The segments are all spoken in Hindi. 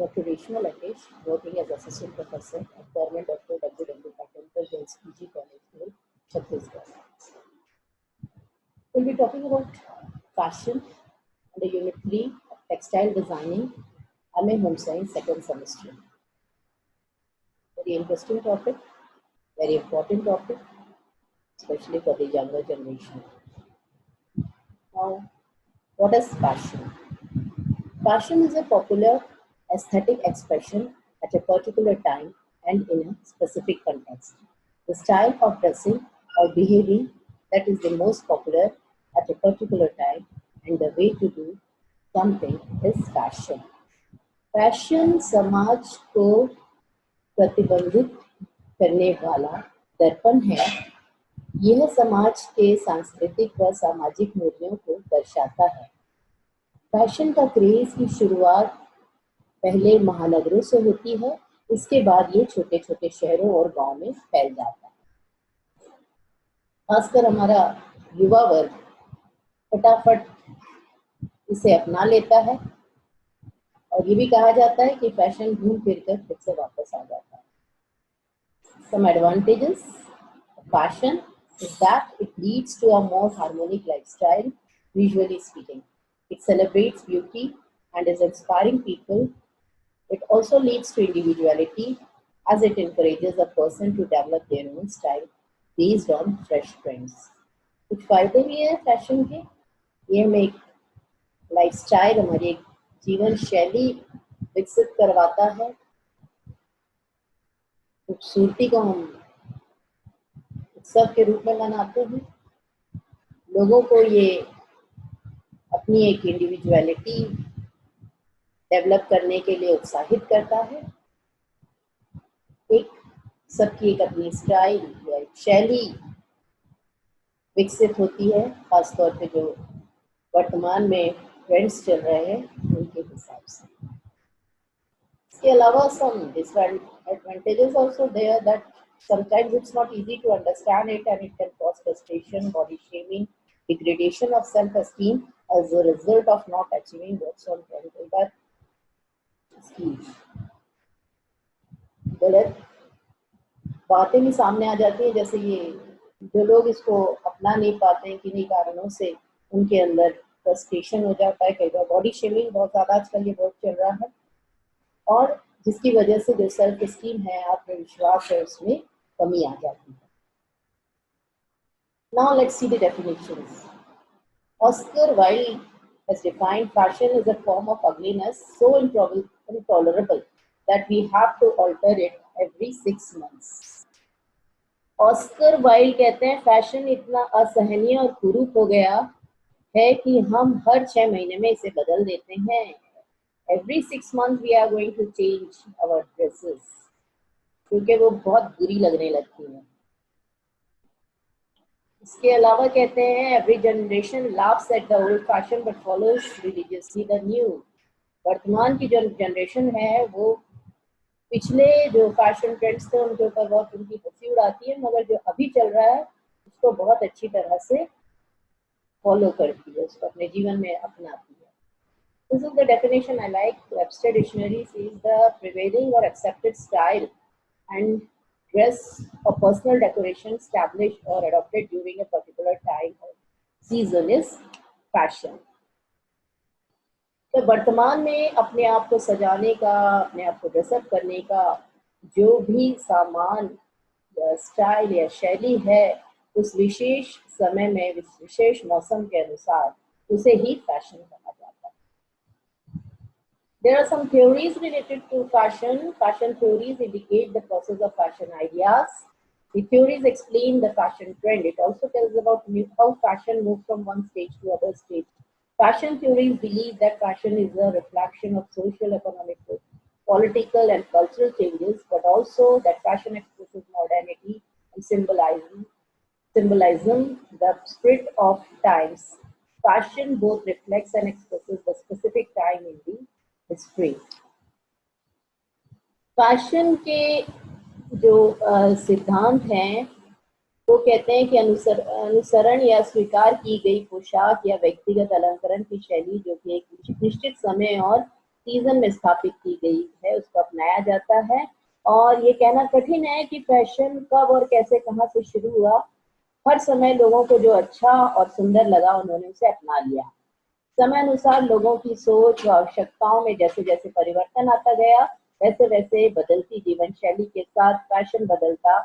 Dr. Reshma Lakesh, working as Assistant Professor at Government Dr. W. Patel Girls PG College, Chhattisgarh. We'll be talking about fashion under Unit 3 of Textile Designing, MA Home Science, second semester. Very interesting topic, very important topic, especially for the younger generation. Now, what is fashion? Fashion is a popular aesthetic expression at a particular time and in a specific context. The style of dressing or behaving that is the most popular at a particular time and the way to do something is fashion. Fashion समाज को प्रतिबंधित करने वाला दर्पण है। यह समाज के सांस्कृतिक व सामाजिक मूल्यों को दर्शाता है। फैशन का क्रेज की शुरुआत पहले महानगरों से होती है, इसके बाद ये छोटे छोटे शहरों और गांव में फैल जाता है। खासकर हमारा युवा वर्ग फटाफट इसे अपना लेता है और ये भी कहा जाता है कि फैशन घूम फिर कर फिर से वापस आ जाता है। Some advantages of fashion is that it leads to a more harmonic lifestyle, visually speaking. It celebrates beauty and is inspiring people. It also leads to individuality as it encourages a person to develop their own style based on fresh trends. कुछ फायदे भी हैं फैशन के। ये हमें एक लाइफस्टाइल, हमारी एक जीवन शैली विकसित करवाता है। खूबसूरती को हम उत्सव के रूप में मनाते हैं। लोगों को ये अपनी एक इंडिविजुअलिटी डेवलप करने के लिए उत्साहित करता है। एक सबकी एक अपनी स्टाइल या एक शैली विकसित होती है, खासतौर पे जो वर्तमान में ट्रेंड्स चल रहे हैं उनके हिसाब से। इसके अलावा some disadvantages also there that sometimes it's not easy to understand it and it can cause frustration, body shaming, degradation of self-esteem as a result of not achieving what's on trend. But इसकी गलत बातें भी सामने आ जाती है, जैसे ये जो लोग इसको अपना नहीं पाते हैं किन्हीं कारणों से उनके अंदर फ्रस्ट्रेशन हो जाता है। कई बार बॉडी शेमिंग बहुत ज़्यादा आजकल ये बहुत चल रहा है और जिसकी वजह से जो सेल्फ एस्टीम है, आत्मविश्वास है, उसमें कमी आ जाती है। Now let's see the definitions. Oscar Wilde has defined fashion as a form of ugliness so intolerable that we have to alter it every 6 months. Oscar Wilde कहते हैं फैशन इतना असहनीय और कुरूप हो गया है कि हम हर 6 महीने में इसे बदल देते हैं। Every 6 months we are going to change our dresses क्योंकि वो बहुत बुरी लगने लगती हैं। इसके अलावा कहते हैं every generation laughs at the old fashion but follows religiously the new. वर्तमान की जो जनरेशन है वो पिछले जो फैशन ट्रेंड्स थे उनके ऊपर बहुत उनकी हंसी उड़ाती है, मगर जो अभी चल रहा है उसको बहुत अच्छी तरह से फॉलो करती है, उसको अपने जीवन में अपनाती है। This is the definition I like. Webster Dictionary says the prevailing or accepted style and dress or personal decoration established or adopted during a particular time or season is fashion. तो वर्तमान में अपने आप को सजाने का, अपने आप को ड्रेसअप करने का जो भी सामान या स्टाइल या शैली है उस विशेष समय में विशेष मौसम के अनुसार उसे ही फैशन कहा जाता है। There are some theories related to fashion. Fashion theories indicate the process of fashion ideas. The theories explain the fashion trend. It also tells about how fashion moves from one stage to other stage. Fashion theories believe that fashion is a reflection of social, economic, political and cultural changes, but also that fashion expresses modernity and symbolism, the spirit of times. Fashion both reflects and expresses the specific time in the history. Fashion के जो सिद्धांत हैं वो कहते हैं कि अनुसरण या स्वीकार की गई पोशाक या व्यक्तिगत अलंकरण की शैली जो कि एक निश्चित समय और सीजन में स्थापित की गई है उसको अपनाया जाता है। और ये कहना कठिन है कि फैशन कब और कैसे कहाँ से शुरू हुआ। हर समय लोगों को जो अच्छा और सुंदर लगा उन्होंने उसे अपना लिया। समय अनुसार लोगों की सोच व आवश्यकताओं में जैसे जैसे परिवर्तन आता गया वैसे वैसे बदलती जीवन शैली के साथ फैशन बदलता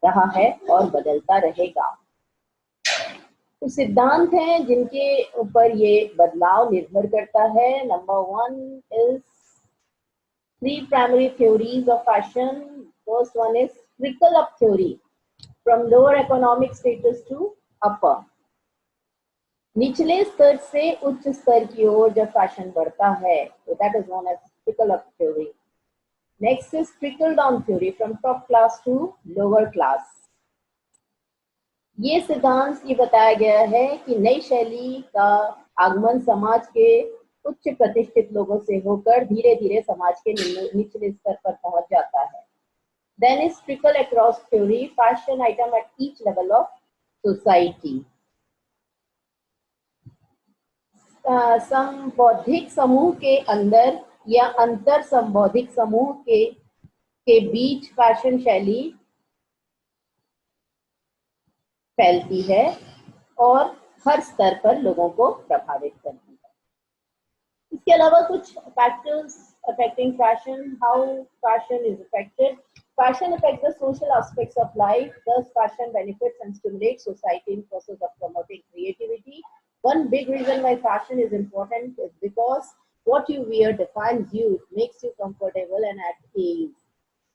रहा है और बदलता रहेगा। कुछ सिद्धांत हैं जिनके ऊपर ये बदलाव निर्भर करता है। Number 1 is three primary theories of fashion. First one is trickle up theory, from lower economic status to upper. निचले स्तर से उच्च स्तर की ओर जब फैशन बढ़ता है तो that is known as trickle up theory. Next is trickle down theory, from top class to lower class. ये सिद्धांत ये बताया गया है कि नई शैली का आगमन समाज के उच्च प्रतिष्ठित लोगों से होकर धीरे धीरे समाज के निचले स्तर पर पहुंच जाता है। Then is trickle across theory, fashion item at each level of society. संबौद्धिक समूह के अंदर या अंतर संबौद्धिक समूह के बीच फैशन शैली फैलती है और हर स्तर पर लोगों को प्रभावित करती है। इसके अलावा कुछ factors affecting fashion, how fashion is affected. Fashion affects the social aspects of life. Thus, fashion benefits and stimulates society in process of promoting creativity. One big reason why fashion is important is because what you wear defines you, makes you comfortable and at ease.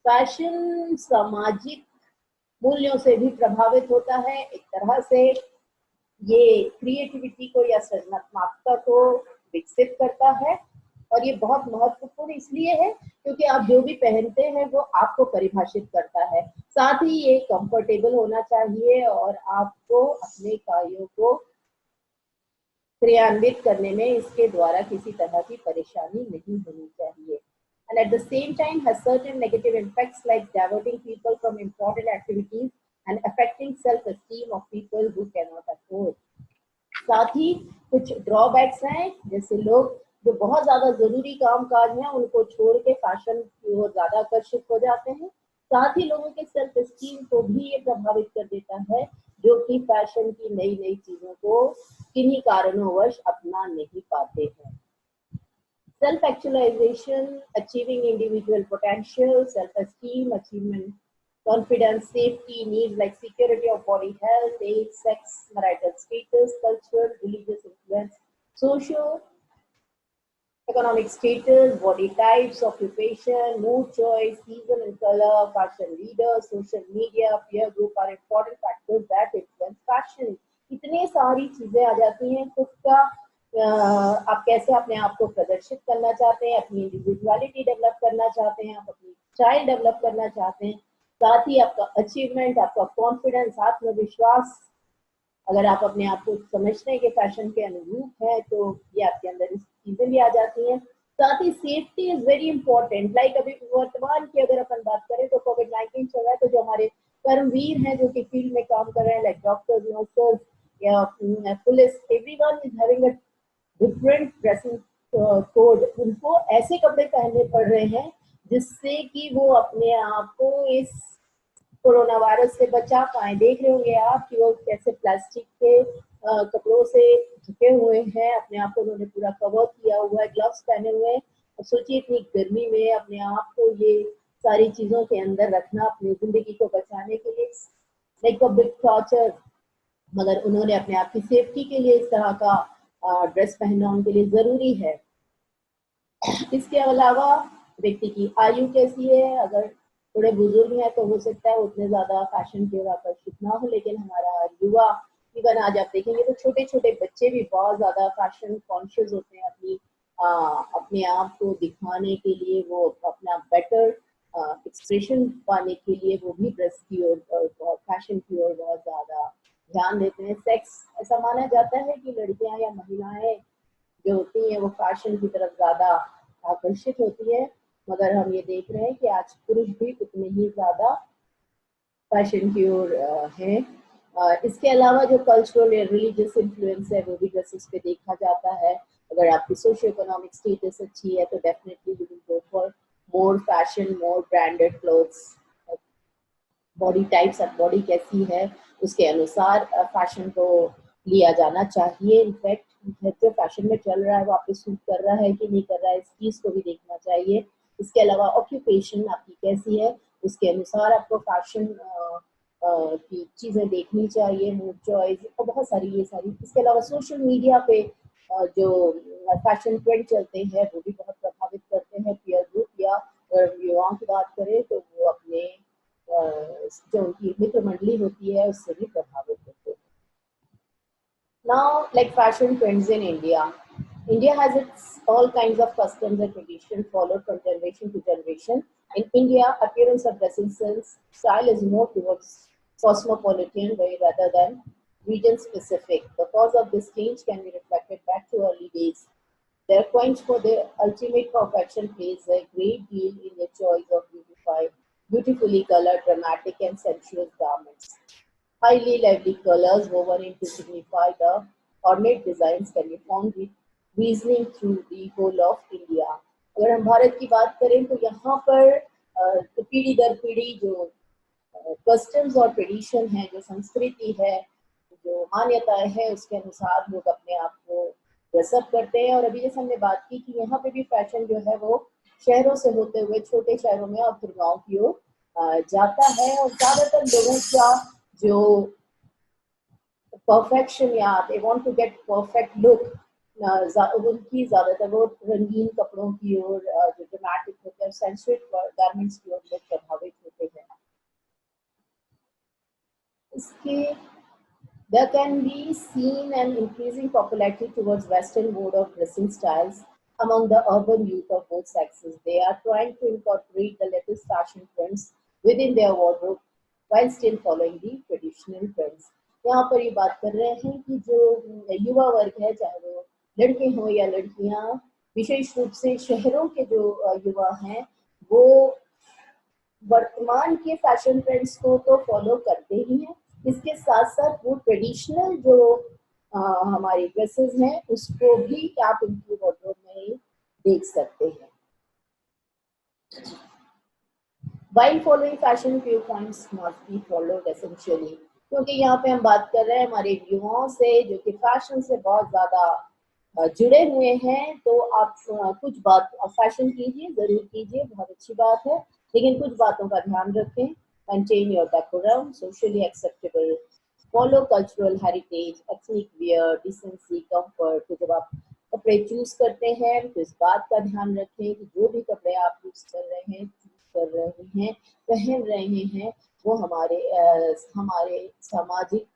Fashion सामाजिक मूल्यों से भी प्रभावित होता है। एक तरह से ये क्रिएटिविटी को या सृजनात्मकता को विकसित करता है। और ये बहुत महत्वपूर्ण इसलिए है क्योंकि आप जो भी पहनते हैं वो आपको परिभाषित करता है। साथ ही ये कंफर्टेबल होना चाहिए और आपको अपने कार्यों को क्रियान्वित करने में इसके द्वारा किसी तरह की परेशानी नहीं होनी चाहिए। And at the same time has certain negative impacts like diverting people from important activities and affecting self-esteem of people who cannot afford. साथ ही कुछ ड्रॉबैक्स हैं, जैसे लोग जो बहुत ज्यादा जरूरी काम काज हैं उनको छोड़ के फैशन की ओर ज्यादा आकर्षित हो जाते हैं। साथ ही लोगों के सेल्फ एस्टीम को भी ये प्रभावित कर देता है जो कि फैशन की नई नई चीजों को किन्हीं कारणोंवश अपना नहीं पाते हैं। Self actualisation, achieving individual potential, self esteem, achievement, confidence, safety, needs like security of body health, age, sex, marital status, cultural, religious influence, socio-economic status, body types, occupation, mood choice, season and color, fashion leaders, social media, peer group are important factors that influence fashion. इतने सारी चीजें आ जाती हैं। खुद का आप कैसे अपने आप को प्रदर्शित करना चाहते हैं, अपनी इंडिविजुअलिटी डेवलप करना चाहते हैं, आप अपनी स्टाइल डेवलप करना चाहते हैं, साथ ही आपका अचीवमेंट, आपका कॉन्फिडेंस, आत्मविश्वास, अगर आप अपने आप को समझते हैं कि फैशन के अनुरूप है तो ये आपके अंदर इस चीजें भी आ जाती हैं। साथ ही safety is very important. Like अभी वर्तमान की अगर अपन बात करें तो कोविड-19 चल रहा है, तो जो हमारे कर्मवीर हैं जो कि फील्ड में काम कर रहे हैं, लाइक डॉक्टर्स, नर्सेस या police, everyone is having a different dressing code. उनको ऐसे कपड़े पहनने पड़ रहे हैं जिससे कि वो अपने आप को इस कोरोना वायरस से बचा पाए। देख रहे होंगे आप कि वो कैसे प्लास्टिक के कपड़ों से ढके हुए हैं, अपने आप को उन्होंने पूरा कवर किया हुआ है, ग्लव्स पहने हुए हैं। और सोचिए इतनी गर्मी में अपने आप को ये सारी चीजों के अंदर रखना अपनी जिंदगी को बचाने के लिए लाइक अ बिग टॉर्चर, मगर उन्होंने अपने आप की सेफ्टी के लिए इस तरह का ड्रेस पहनना उनके लिए जरूरी है। इसके अलावा व्यक्ति की आयु कैसी है, अगर थोड़े बुजुर्ग हैं तो हो सकता है उतने ज्यादा फैशन की ओर आकर्षित ना हो, लेकिन हमारा युवा, इवन आज आप देखेंगे तो छोटे छोटे बच्चे भी बहुत ज्यादा फैशन कॉन्शियस होते हैं। अपने आप को दिखाने के लिए, वो अपना बेटर एक्सप्रेशन पाने के लिए वो भी ड्रेस की ओर बहुत फैशन की ओर बहुत ज्यादा ध्यान देते हैं। सेक्स, ऐसा माना जाता है कि लड़कियां या महिलाएं जो होती हैं वो फैशन की तरफ ज्यादा आकर्षित होती है, मगर हम ये देख रहे हैं कि आज पुरुष भी उतने ही ज्यादा फैशन की ओर हैं। इसके अलावा जो कल्चरल या रिलीजियस इन्फ्लुएंस है वो भी ड्रेसेस पे देखा जाता है। अगर आपकी सोशियो इकोनॉमिक स्टेटस अच्छी है तो definitely you will go for more fashion, more branded clothes. Body types, body कैसी है उसके अनुसार फैशन को लिया जाना चाहिए। इनफैक्ट जो फैशन में चल रहा है वो आप पे सूट कर रहा है कि नहीं कर रहा है, इस चीज़ को भी देखना चाहिए। इसके अलावा ऑक्यूपेशन आपकी कैसी है, उसके अनुसार आपको फैशन की चीज़ें देखनी चाहिए, मूड चॉइस और बहुत सारी ये सारी। इसके अलावा सोशल मीडिया पे जो फैशन ट्रेंड चलते हैं वो भी बहुत प्रभावित करते हैं पीयर ग्रुप, या युवाओं की बात करें तो वो अपने जो उनकी मित्र मंडली होती है उससे भी प्रभावित होते हैं। Now, like fashion trends in India, India has its all kinds of customs and traditions followed from generation to generation. In India, appearance of dressing sense style is more towards cosmopolitan way rather than region specific. The cause of this change can be reflected back to early days. Their quench for their ultimate perfection plays a great deal in the choice of beautifully colored, dramatic, and sensuous garments. Highly lively colors woven in to signify the ornate designs can be found with reasoning through the whole of India. अगर हम भारत की बात करें तो यहाँ पर तो पीढ़ी दर पीढ़ी जो कस्टम्स और ट्रेडिशन है, जो संस्कृति है, जो मान्यताएं हैं, उसके अनुसार लोग अपने आप को ड्रेसअप करते हैं। और अभी जैसे हमने बात की कि यहाँ पे भी फैशन जो है वो शहरों से होते हुए छोटे शहरों में और फिर गाँव की ओर जाता है। और ज्यादातर लोगों का जो परफेक्शन या they want to get perfect look, उनकी ज्यादातर वो रंगीन कपड़ों की ओर, जो ड्रामेटिक होते हैं, सेंसुअल गारमेंट्स की ओर लोग प्रभावित होते हैं। इसके there can be seen an increasing popularity towards Western mode of dressing styles among the urban youth of both sexes. They are trying to incorporate the latest fashion trends within their wardrobe while still following the traditional trends. यहाँ पर ये बात कर रहे हैं कि जो युवा वर्ग है, चाहे वो लड़के हों या लड़कियां, विशेष रूप से शहरों के जो युवा हैं, वो वर्तमान के फैशन ट्रेंड्स को तो फॉलो करते ही हैं, इसके साथ साथ वो ट्रेडिशनल जो हमारी ड्रेसेस हैं उसको भी आप उनकी वार्डरोब में देख सकते हैं। While following fashion few points must be followed essentially, क्योंकि यहाँ पे हम बात कर रहे हैं हमारे युवाओं से जो कि फैशन से बहुत ज़्यादा जुड़े हुए हैं। तो आप कुछ बात फैशन कीजिए, ज़रूर कीजिए, बहुत अच्छी बात है, लेकिन कुछ बातों का ध्यान रखें। Maintain your decorum, socially acceptable, follow cultural heritage, ethnic wear, decency, comfort। तो जब आप कपड़े चूज करते हैं तो इस बात का ध्यान रखें कि जो भी कपड़े आप यूज कर रहे हैं, पहन रहे हैं, वो हमारे सामाजिक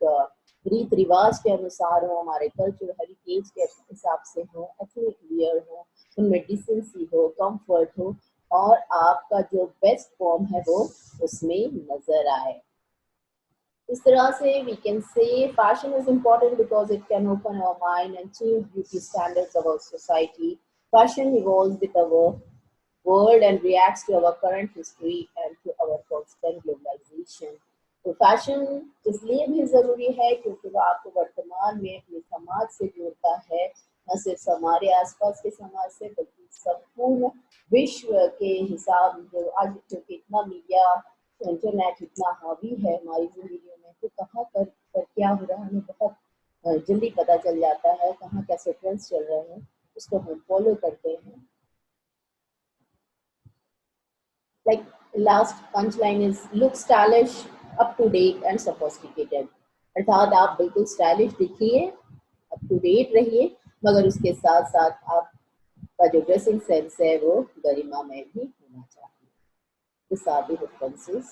रीत रिवाज के अनुसार हो, हमारे कल्चरल हेरिटेज के हिसाब से हो, एथनिक वियर हो, उनमें डिसेंसी हो, कंफर्ट हो, और आपका जो बेस्ट फॉर्म है वो उसमें नजर आए। इस तरह से we can say fashion is important because it can open our mind and change beauty standards of our society. Fashion evolves with our world and reacts to our current history and to our constant globalization. तो फैशन इसलिए भी ज़रूरी है क्योंकि वो आपको वर्तमान में अपने समाज से जोड़ता है, न सिर्फ हमारे आसपास के समाज से बल्कि संपूर्ण विश्व के हिसाब जो आज क्योंकि इतना मीडिया, इंटरनेट इतना हावी है हमारी जिंदगी में, तो कहाँ पर क्या हो रहा है हमें बहुत जल्दी पता चल जाता है, कहाँ कैसे ट्रेंड्स चल रहे हैं उसको हम फॉलो करते हैं। Like last punchline is look stylish, up to date and sophisticated। अर्थात आप बिल्कुल स्टाइलिश दिखिए, अप टू डेट रहिए, मगर उसके साथ साथ आपका जो ड्रेसिंग सेंस है वो गरिमा में भी होना चाहिए। These are the differences।